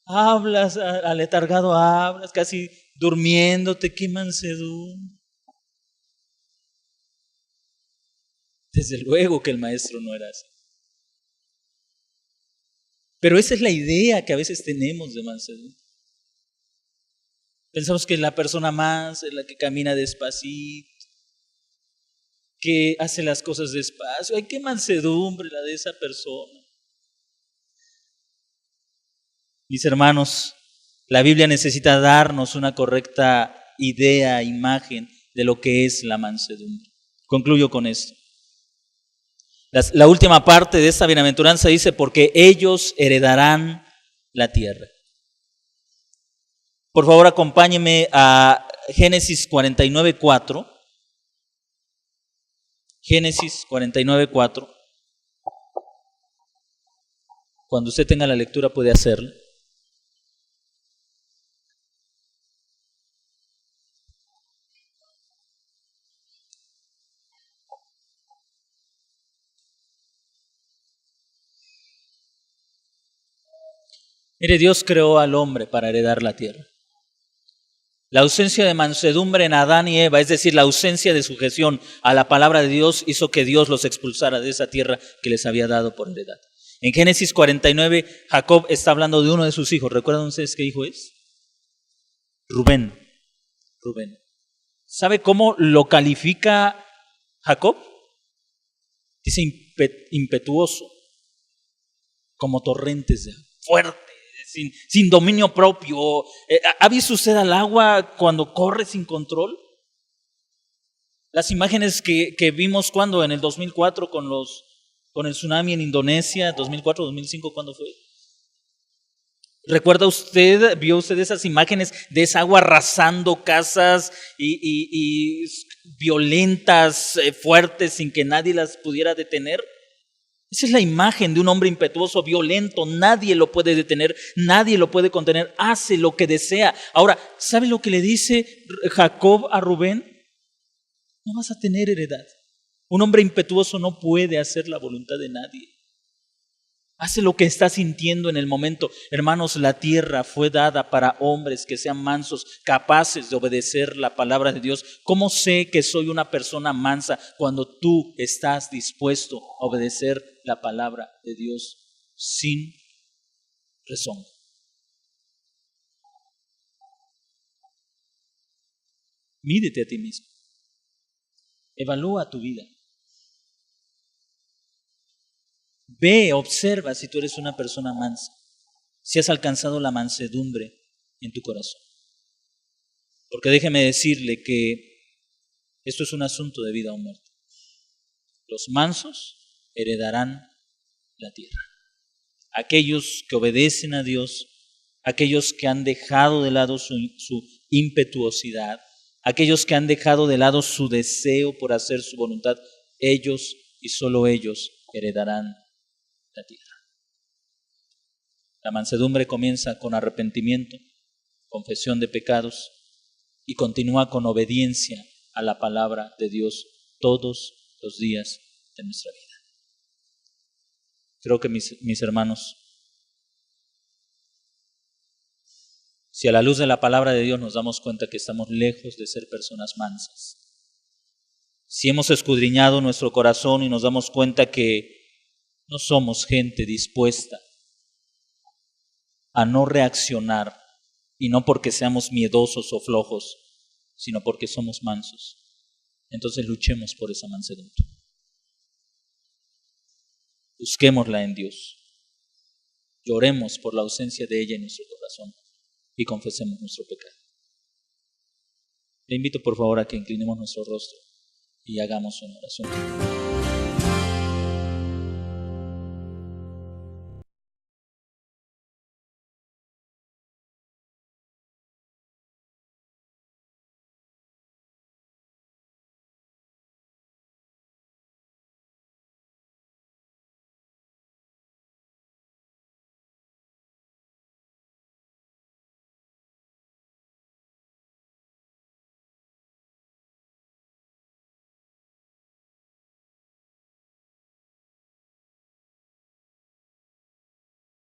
hablas, aletargado hablas, casi durmiéndote, qué mansedumbre. Desde luego que el maestro no era así. Pero esa es la idea que a veces tenemos de mansedumbre. Pensamos que la persona más es la que camina despacito, que hace las cosas despacio. Ay, qué mansedumbre la de esa persona. Mis hermanos, la Biblia necesita darnos una correcta idea, imagen de lo que es la mansedumbre. Concluyo con esto. La última parte de esta bienaventuranza dice, porque ellos heredarán la tierra. Por favor, acompáñeme a Génesis 49:4. Génesis 49:4. Cuando usted tenga la lectura puede hacerlo. Mire, Dios creó al hombre para heredar la tierra. La ausencia de mansedumbre en Adán y Eva, es decir, la ausencia de sujeción a la palabra de Dios, hizo que Dios los expulsara de esa tierra que les había dado por heredad. En Génesis 49, Jacob está hablando de uno de sus hijos. ¿Recuerdan ustedes qué hijo es? Rubén. ¿Sabe cómo lo califica Jacob? Dice impetuoso, como torrentes de agua, fuerte, sin dominio propio. ¿Ha visto usted al agua cuando corre sin control? Las imágenes que vimos cuando en el 2004 con el tsunami en Indonesia, 2004, 2005, ¿cuándo fue? ¿Recuerda usted, vio usted esas imágenes de esa agua arrasando casas y violentas, fuertes, sin que nadie las pudiera detener? Esa es la imagen de un hombre impetuoso, violento. Nadie lo puede detener, nadie lo puede contener, hace lo que desea. Ahora, ¿sabe lo que le dice Jacob a Rubén? No vas a tener heredad. Un hombre impetuoso no puede hacer la voluntad de nadie. Hace lo que está sintiendo en el momento. Hermanos, la tierra fue dada para hombres que sean mansos, capaces de obedecer la palabra de Dios. ¿Cómo sé que soy una persona mansa cuando tú estás dispuesto a obedecer la palabra de Dios sin razón? Mídete a ti mismo. Evalúa tu vida. Ve, observa si tú eres una persona mansa, si has alcanzado la mansedumbre en tu corazón. Porque déjeme decirle que esto es un asunto de vida o muerte. Los mansos heredarán la tierra. Aquellos que obedecen a Dios, aquellos que han dejado de lado su impetuosidad, aquellos que han dejado de lado su deseo por hacer su voluntad, ellos y solo ellos heredarán la tierra. La mansedumbre comienza con arrepentimiento, confesión de pecados y continúa con obediencia a la palabra de Dios todos los días de nuestra vida. Creo que mis hermanos, si a la luz de la palabra de Dios nos damos cuenta que estamos lejos de ser personas mansas, si hemos escudriñado nuestro corazón y nos damos cuenta que no somos gente dispuesta a no reaccionar, y no porque seamos miedosos o flojos, sino porque somos mansos, entonces luchemos por esa mansedumbre. Busquémosla en Dios. Lloremos por la ausencia de ella en nuestro corazón y confesemos nuestro pecado. Le invito por favor a que inclinemos nuestro rostro y hagamos una oración.